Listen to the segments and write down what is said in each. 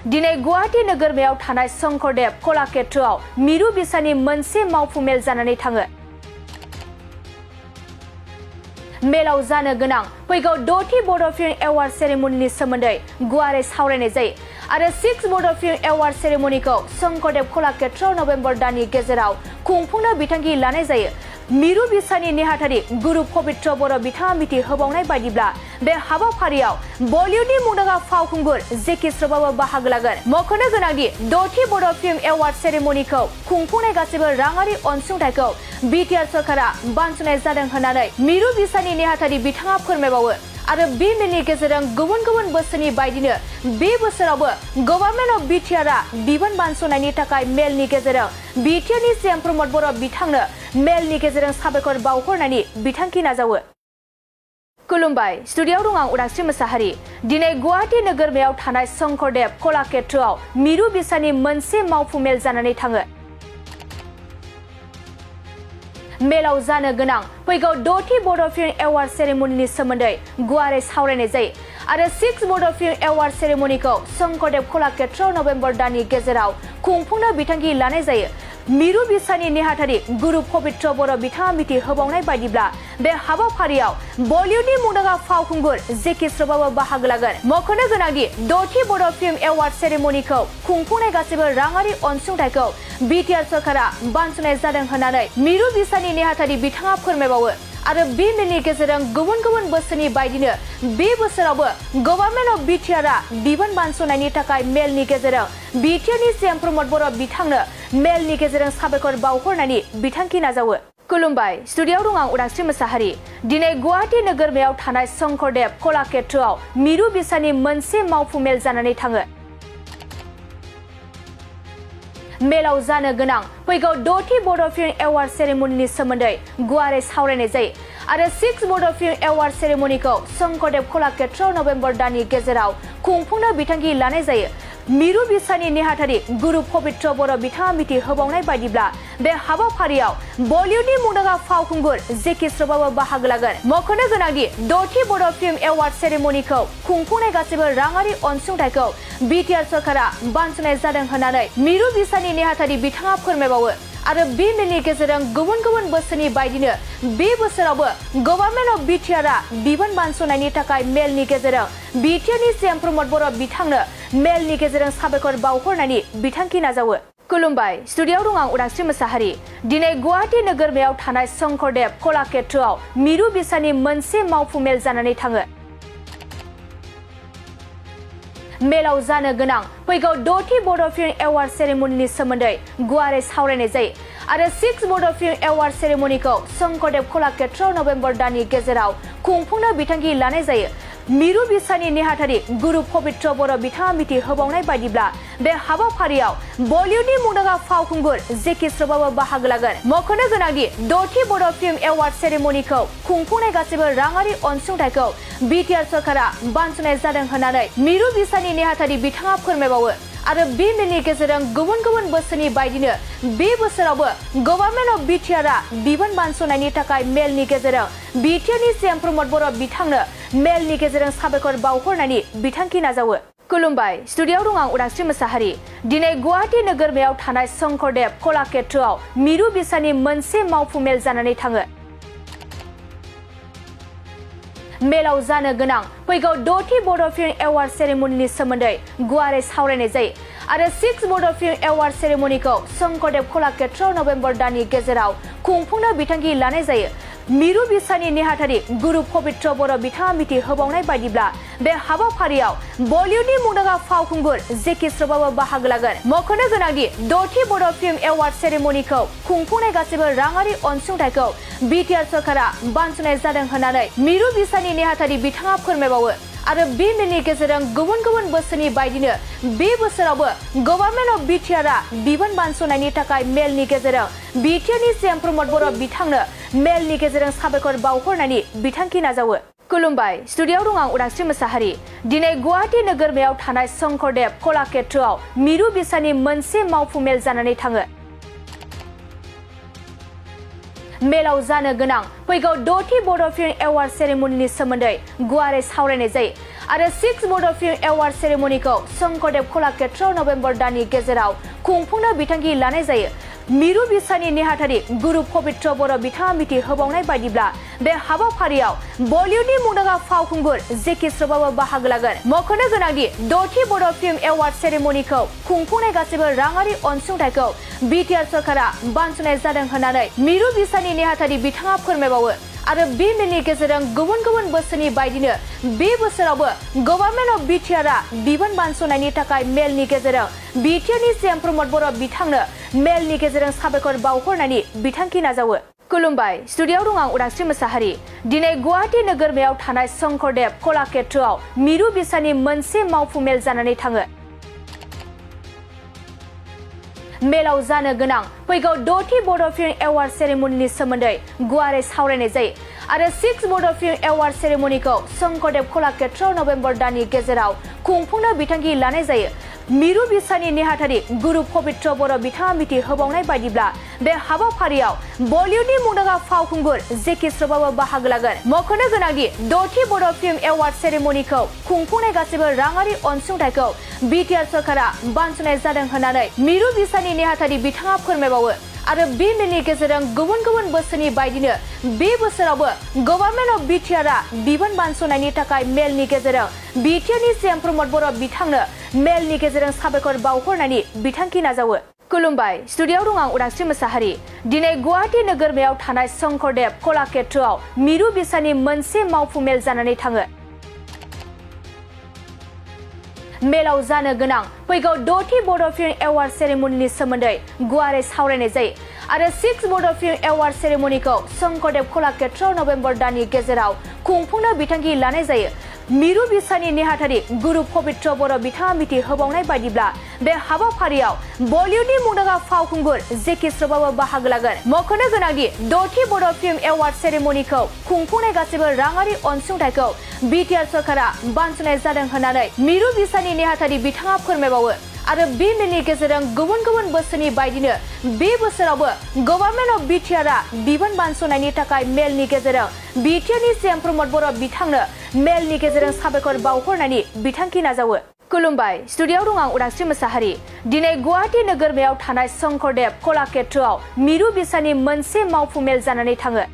दिनै गुवाहाटी नोगोरमायाव थानाय शंकरदेव कलाक्षेत्रआव मिरु बिसानि मोनसे मावफुं जानानै थाङो। मेलाव जानो गोनां फैगौ 6थि बड' फिल्म एवार्ड सेरेमनिनि सोमोन्दै गुवारै सावरायनाय जायो आरो 6 बड' फिल्म एवार्ड सेरेमनिखौ शंकरदेव कलाक्षेत्रआव नभेम्बर दाननि गेजेराव खुंफुंनो बिथांखि लानाय जायो। मिरु बिसानि नेहाथारि गुरु पबित्र बर' बिथाङा मिथि होबावनाय बायदिब्ला बे हाबाफारियाव बलिउडनि मुंदांखा फावखुंगुर जेकि श्र'फआबो बाहागो लागोन। मख'नो गोनांदि 6थि बड' फिल्म एवार्ड सेरेमनिखौ खुंफुंनाय गासैबो राङारि अनसुंथाइखौ बिटिआर सरकारा बानस'नाय जादों होननानै मिरु बिसानि नेहाथारि बिथाङा फोरमायबावो आरो बे मेलनि गेजेरजों गुबुन गुबुन बोसोरनि बायदिनो बे बोसोरावबो गभर्नमेन्ट अफ बिटिआरआ बिबान बानस'नायनि थाखाय मेलनि गेजेरजों बिटिआरनि सीएम प्रमद बर' बिथांनो मेलनि गेजेरजों साबायखर बावहरनायनि बिथांखि नाजावो। खुलुमबाय, स्टुडिय'आव दं आं उदांस्रि मोसाहारि। दिनै गुवाहाटी नोगोरमायाव थानाय शंकरदेव कलाक्षेत्रआव मिरु बिसानि मोनसे मावफुं मेल जानानै थाङो। मेलाव जानो गोनां फैगौ 6थि बड' फिल्म एवार्ड सेरेमनिनि सोमोन्दै गुवारै सावरायनाय जायो आरो 6 बड' फिल्म एवार्ड सेरेमनिखौ शंकरदेव कलाक्षेत्रआव नभेम्बर दाननि गेजेराव खुंफुंनो बिथांखि लानाय जायो। मिरु बिसानि नेहाथारि गुरु पबित्र बर' बिथाङा मिथि होबावनाय बायदिब्ला बे हाबाफारियाव बलिउडनि मुंदांखा फावखुंगुर जेकि श्र'फआबो बाहागो लागोन। मख'नो गोनांदि 6थि बड' फिल्म एवार्ड सेरेमनिखौ खुंफुंनाय गासैबो राङारि अनसुंथाइखौ बिटिआर सरकारा बानस'नाय जादों होननानै मिरु बिसानि नेहाथारि बिथाङा फोरमायबावो आरो बे मेलनि गेजेरजों गुबुन गुबुन बोसोरनि बायदिनो बे बोसोरावबो गभर्नमेन्ट अफ बिटिआरआ बिबान बानस'नायनि थाखाय मेलनि गेजेरजों बिटिआरनि सीएम प्रमद बर' बिथांनो मेलनि गेजेरजों साबायखर बावहरनायनि बिथांखि नाजावो। खुलुमबाय, स्टुडिय'आव दं आं उदांस्रि मोसाहारि। दिनै गुवाहाटी नोगोरमायाव थानाय शंकरदेव कलाक्षेत्रआव मिरु बिसानि मोनसे मावफुं मेल जानानै थाङो। मेलाव जानो गोनां फैगौ 6थि बड' फिल्म एवार्ड सेरेमनिनि सोमोन्दै गुवारै सावरायनाय जायो आरो 6 बड' फिल्म एवार्ड सेरेमनिखौ शंकरदेव कलाक्षेत्रआव नभेम्बर दाननि गेजेराव खुंफुंनो बिथांखि लानाय जायो। मिरु बिसानि नेहाथारि गुरु पबित्र बर' बिथाङा मिथि होबावनाय बायदिब्ला बे हाबाफारियाव बलिउडनि मुंदांखा फावखुंगुर जेकि श्र'फआबो बाहागो लागोन। मख'नो गोनांदि 6थि बड' फिल्म एवार्ड सेरेमनिखौ खुंफुंनाय गासैबो राङारि अनसुंथाइखौ बिटिआर सरकारा बानस'नाय जादों होननानै मिरु बिसानि नेहाथारि बिथाङा फोरमायबावो आरो बे मेलनि गेजेरजों गुबुन गुबुन बोसोरनि बायदिनो बे बोसोरावबो गभर्नमेन्ट अफ बिटिआरआ बिबान बानस'नायनि थाखाय मेलनि गेजेरजों बिटिआरनि सीएम प्रमद बर' बिथांनो मेलनि गेजेरजों साबायखर बावहरनायनि बिथांखि नाजावो। खुलुमबाय, स्टुडिय'आव दं आं उदांस्रि मोसाहारि। दिनै गुवाहाटी नोगोरमायाव थानाय शंकरदेव कलाक्षेत्रआव मिरु बिसानि मोनसे मावफुं मेल जानानै थाङो। मेलाव जानो गोनां फैगौ 6थि बड' फिल्म एवार्ड सेरेमनिनि सोमोन्दै गुवारै सावरायनाय जायो आरो 6 बड' फिल्म एवार्ड सेरेमनिखौ शंकरदेव कलाक्षेत्रआव नभेम्बर दाननि गेजेराव खुंफुंनो बिथांखि लानाय जायो। मिरु बिसानि नेहाथारि गुरु पबित्र बर' बिथाङा मिथि होबावनाय बायदिब्ला बे हाबाफारियाव बलिउडनि मुंदांखा फावखुंगुर जेकि श्र'फआबो बाहागो लागोन। मख'नो गोनांदि 6थि बड' फिल्म एवार्ड सेरेमनिखौ खुंफुंनाय गासैबो राङारि अनसुंथाइखौ बिटिआर सरकारा बानस'नाय जादों होननानै मिरु बिसानि नेहाथारि बिथाङा फोरमायबावो आरो बे मेलनि गेजेरजों गुबुन गुबुन बोसोरनि बायदिनो बे बोसोरावबो गभर्नमेन्ट अफ बिटिआरआ बिबान बानस'नायनि थाखाय मेलनि गेजेरजों बिटिआरनि सीएम प्रमद बर' बिथांनो मेलनि गेजेरजों साबायखर बावहरनायनि बिथांखि नाजावो। खुलुमबाय, स्टुडिय'आव दं आं उदांस्रि मोसाहारि। दिनै गुवाहाटी नोगोरमायाव थानाय शंकरदेव कलाक्षेत्रआव मिरु बिसानि मोनसे मावफुं मेल जानानै थाङो। मेलाव जानो गोनां फैगौ 6थि बड' फिल्म एवार्ड सेरेमनिनि सोमोन्दै गुवारै सावरायनाय जायो आरो 6 बड' फिल्म एवार्ड सेरेमनिखौ शंकरदेव कलाक्षेत्रआव नभेम्बर दाननि गेजेराव खुंफुंनो बिथांखि लानाय जायो। मिरु बिसानि नेहाथारि गुरु पबित्र बर' बिथाङा मिथि होबावनाय बायदिब्ला बे हाबाफारियाव बलिउडनि मुंदांखा फावखुंगुर जेकि श्र'फआबो बाहागो लागोन। मख'नो गोनांदि 6थि बड' फिल्म एवार्ड सेरेमनिखौ खुंफुंनाय गासैबो राङारि अनसुंथाइखौ बिटिआर सरकारा बानस'नाय जादों होननानै मिरु बिसानि नेहाथारि बिथाङा फोरमायबावो आरो बे मेलनि गेजेरजों गुबुन गुबुन बोसोरनि बायदिनो बे बोसोरावबो गभर्नमेन्ट अफ बिटिआरआ बिबान बानस'नायनि थाखाय मेलनि गेजेरजों बिटिआरनि सीएम प्रमद बर' बिथांनो मेलनि गेजेरजों साबायखर बावहरनायनि बिथांखि नाजावो। खुलुमबाय, स्टुडिय'आव दं आं उदांस्रि मोसाहारि। दिनै गुवाहाटी नोगोरमायाव थानाय शंकरदेव कलाक्षेत्रआव मिरु बिसानि मोनसे मावफुं मेल जानानै थाङो। मेलाव जानो गोनां फैगौ 6थि बड' फिल्म एवार्ड सेरेमनिनि सोमोन्दै गुवारै सावरायनाय जायो आरो 6 बड' फिल्म एवार्ड सेरेमनिखौ शंकरदेव कलाक्षेत्र नभेम्बर दाननि गेजेराव खुंफुंनो बिथांखि लानाय जायो। मिरु बिसानि नेहाथारि गुरु पबित्र बर' बिथाङा मिथि होबावनाय बायदिब्ला बे हाबाफारियाव बलिउडनि मुंदांखा फावखुंगुर जेकि श्र'फआबो बाहागो लागोन। मख'नो गोनांदि 6थि बड' फिल्म एवार्ड सेरेमनिखौ खुंफुंनाय गासैबो राङारि अनसुंथाइखौ बिटिआर सरकारा बानस'नाय जादों होननानै मिरु बिसानि नेहाथारि बिथाङा फोरमायबावो। आरो बे मेलनि गेजेरजों गुबुन गुबुन बोसोरनि बायदिनो बे बोसोरावबो गभर्नमेन्ट अफ बिटिआरआ बिबान बानस'नायनि थाखाय मेलनि गेजेरजों बिटिआरनि सीएम प्रमद बर' बिथांनो मेलनि गेजेरजों साबायखर बावहरनायनि बिथांखि नाजावो। खुलुमबाय, स्टुडिअ'आव दं आं उदांस्रि मोसाहारि। दिनै गुवाहाटी नोगोरमायाव थानाय शंकरदेव कलाक्षेत्रआव मिरु बिसानि मोनसे मावफुं मेल जानानै थाङो। मेलाव जानो गोनां फैगौ 6थि बड' फिल्म एवार्ड सेरेमनिनि सोमोन्दै गुवारै सावरायनाय जायो आरो 6 बड' फिल्म एवार्ड सेरेमनिखौ शंकरदेव कलाक्षेत्र नभेम्बर दाननि गेजेराव खुंफुंनो बिथांखि लानाय जायो। मिरु बिसानि नेहाथारि गुरु पबित्र बर' बिथाङा मिथि होबावनाय बायदिब्ला बे हाबाफारियाव बलिउडनि मुंदांखा फावखुंगुर जेकि श्र'फआबो बाहागो लागोन। मख'नो गोनांदि 6थि बड' फिल्म एवार्ड सेरेमनिखौ खुंफुंनाय गासैबो राङारि अनसुंथाइखौ बिटिआर सरकारा बानस'नाय जादों होननानै मिरु बिसानि नेहाथारि बिथाङा फोरमायबावो। आरो बे मेलनि गेजेरजों गुबुन गुबुन बोसोरनि बायदिनो बे बोसोरावबो गभर्नमेन्ट अफ बिटिआरआ बिबान बानस'नायनि थाखाय मेलनि गेजेरजों बिटिआरनि सीएम प्रमद बर' बिथांनो मेलनि गेजेरजों साबायखर बावहरनायनि बिथांखि नाजावो। खुलुमबाय, स्टुडिअ'आव दं आं उदांस्रि मोसाहारि। दिनै गुवाहाटी नोगोरमायाव थानाय शंकरदेव कलाक्षेत्रआव मिरु बिसानि मोनसे मावफुं मेल जानानै थाङो। मेलाव जानो गोनां फैगौ 6थि बड' फिल्म एवार्ड सेरेमनिनि सोमोन्दै गुवारै सावरायनाय जायो आरो 6 बड' फिल्म एवार्ड सेरेमनिखौ शंकरदेव कलाक्षेत्र नभेम्बर दाननि गेजेराव खुंफुंनो बिथांखि लानाय जायो। मिरु बिसानि नेहाथारि गुरु पबित्र बर' बिथाङा मिथि होबावनाय बायदिब्ला बे हाबाफारियाव बलिउडनि मुंदांखा फावखुंगुर जेकि श्र'फआबो बाहागो लागोन। मख'नो गोनांदि 6थि बड' फिल्म एवार्ड सेरेमनिखौ खुंफुंनाय गासैबो राङारि अनसुंथाइखौ बिटिआर सरकारा बानस'नाय जादों होननानै मिरु बिसानि नेहाथारि बिथाङा फोरमायबावो। आरो बे मेलनि गेजेरजों गुबुन गुबुन बोसोरनि बायदिनो बे बोसोरावबो गभर्नमेन्ट अफ बिटिआरआ बिबान बानस'नायनि थाखाय मेलनि गेजेरजों बिटिआरनि सीएम प्रमद बर' बिथांनो मेलनि गेजेरजों साबायखर बावहरनायनि बिथांखि नाजावो। खुलुमबाय, स्टुडिअ'आव दं आं उदांस्रि मोसाहारि। दिनै गुवाहाटी नोगोरमायाव थानाय शंकरदेव कलाक्षेत्रआव मिरु बिसानि मोनसे मावफुं मेल जानानै थाङो।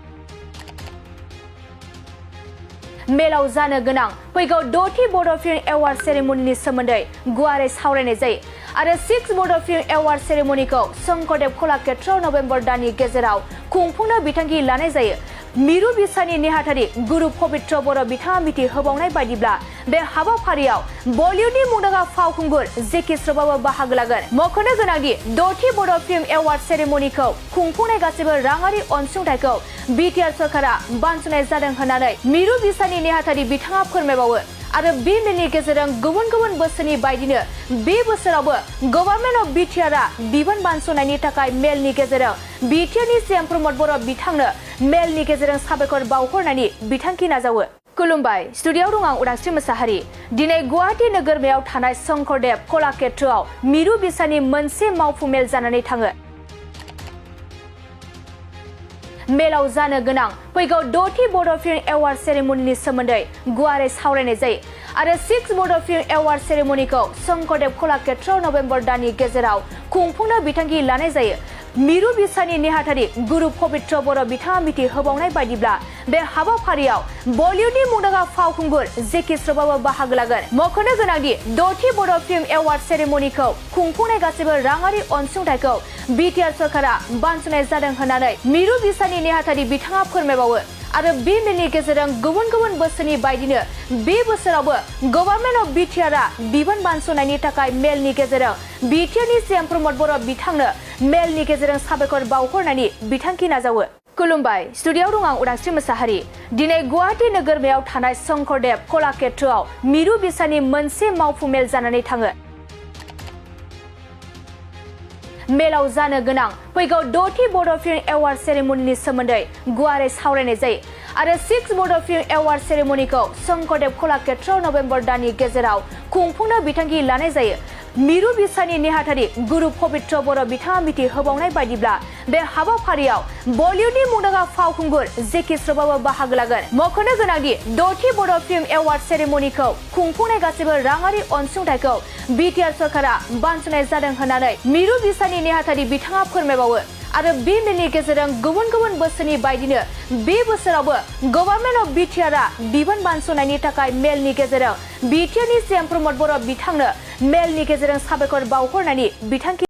मेलाव जानो गोनां फैगौ 6थि बड' फिल्म एवार्ड सेरेमनिनि सोमोन्दै गुवारै सावरायनाय जायो आरो 6 बड' फिल्म एवार्ड सेरेमनिखौ शंकरदेव कलाक्षेत्र नभेम्बर दाननि गेजेराव खुंफुंनो बिथांखि लानाय जायो। मिरु बिसानि नेहाथारि गुरु पबित्र बर' बिथाङा मिथि होबावनाय बायदिब्ला बे हाबाफारियाव बलिउडनि मुंदांखा फावखुंगुर जेकि श्र'फआबो बाहागो लागोन। मख'नो गोनांदि 6थि बड' फिल्म एवार्ड सेरेमनिखौ खुंफुंनाय गासैबो राङारि अनसुंथाइखौ बिटिआर सरकारा बानस'नाय जादों होननानै मिरु बिसानि नेहाथारि बिथाङा फोरमायबावो। आरो बे मेलनि गेजेरजों गुबुन गुबुन बोसोरनि बायदिनो बे बोसोरावबो गभर्नमेन्ट अफ बिटिआरआ बिबान बानस'नायनि थाखाय मेलनि गेजेरजों बिटिआरनि सीएम प्रमद बर' बिथांनो मेलनि गेजेरजों साबायखर बावहरनायनि बिथांखि नाजावो। खुलुमबाय, स्टुडिअ'आव दं आं उदांस्रि मोसाहारि। दिनै गुवाहाटी नोगोरमायाव थानाय शंकरदेव कलाक्षेत्रआव मिरु बिसानि मोनसे मावफुं मेल जानानै थाङो। मेलाव जानो गोनां फैगौ 6थि बड' फिल्म एवार्ड सेरेमनिनि सोमोन्दै गुवारै सावरायनाय जायो आरो 6 बड' फिल्म एवार्ड सेरेमनिखौ शंकरदेव कलाक्षेत्र नभेम्बर दाननि गेजेराव खुंफुंनो बिथांखि लानाय जायो। मिरु बिसानि नेहाथारि गुरु पबित्र बर' बिथाङा मिथि होबावनाय बायदिब्ला बे हाबाफारियाव बलिउडनि मुंदांखा फावखुंगुर जेकि श्र'फआबो बाहागो लागोन। मख'नो गोनांदि 6थि बड' फिल्म एवार्ड सेरेमनिखौ खुंफुंनाय गासैबो राङारि अनसुंथाइखौ बिटिआर सरकारा बानस'नाय जादों होननानै मिरु बिसानि नेहाथारि बिथाङा फोरमायबावो। आरो बे मेलनि गेजेरजों गुबुन गुबुन बोसोरनि बायदिनो बे बोसोरावबो गभर्नमेन्ट अफ बिटिआरआ बिबान बानस'नायनि थाखाय मेलनि गेजेरजों बिटिआरनि सीएम प्रमद बर' बिथांनो मेलनि गेजेरजों साबायखर बावहरनायनि बिथांखि नाजावो। खुलुमबाय, स्टुडिअ'आव दं आं उदांस्रि मोसाहारि। दिनै गुवाहाटी नोगोरमायाव थानाय शंकरदेव कलाक्षेत्रआव मिरु बिसानि मोनसे मावफुं मेल जानानै थाङो। मेलाव जानो गोनां फैगौ 6थि बड' फिल्म एवार्ड सेरेमनिनि सोमोन्दै गुवारै सावरायनाय जायो आरो 6 बड' फिल्म एवार्ड सेरेमनिखौ शंकरदेव कलाक्षेत्र नभेम्बर दाननि गेजेराव खुंफुंनो बिथांखि लानाय जायो। मिरु बिसानि नेहाथारि गुरु पबित्र बर' बिथाङा मिथि होबावनाय बायदिब्ला बे हाबाफारियाव बलिउडनि मुंदांखा फावखुंगुर जेकि श्र'फआबो बाहागो लागोन। मख'नो गोनांदि 6थि बड' फिल्म एवार्ड सेरेमनिखौ खुंफुंनाय गासैबो राङारि अनसुंथाइखौ बिटिआर सरकारा बानस'नाय जादों होननानै मिरु बिसानि नेहाथारि बिथाङा फोरमायबावो। आरो बे मेलनि गेजेरजों गुबुन गुबुन बोसोरनि बायदिनो बे बोसोरावबो गभर्नमेन्ट अफ बिटिआरआ बिबान बानस'नायनि थाखाय मेलनि गेजेरजों बिटिआरनि सीएम प्रमद बर' बिथांनो मेलनि गेजेरजों साबायखर बावहरनायनि बिथांखि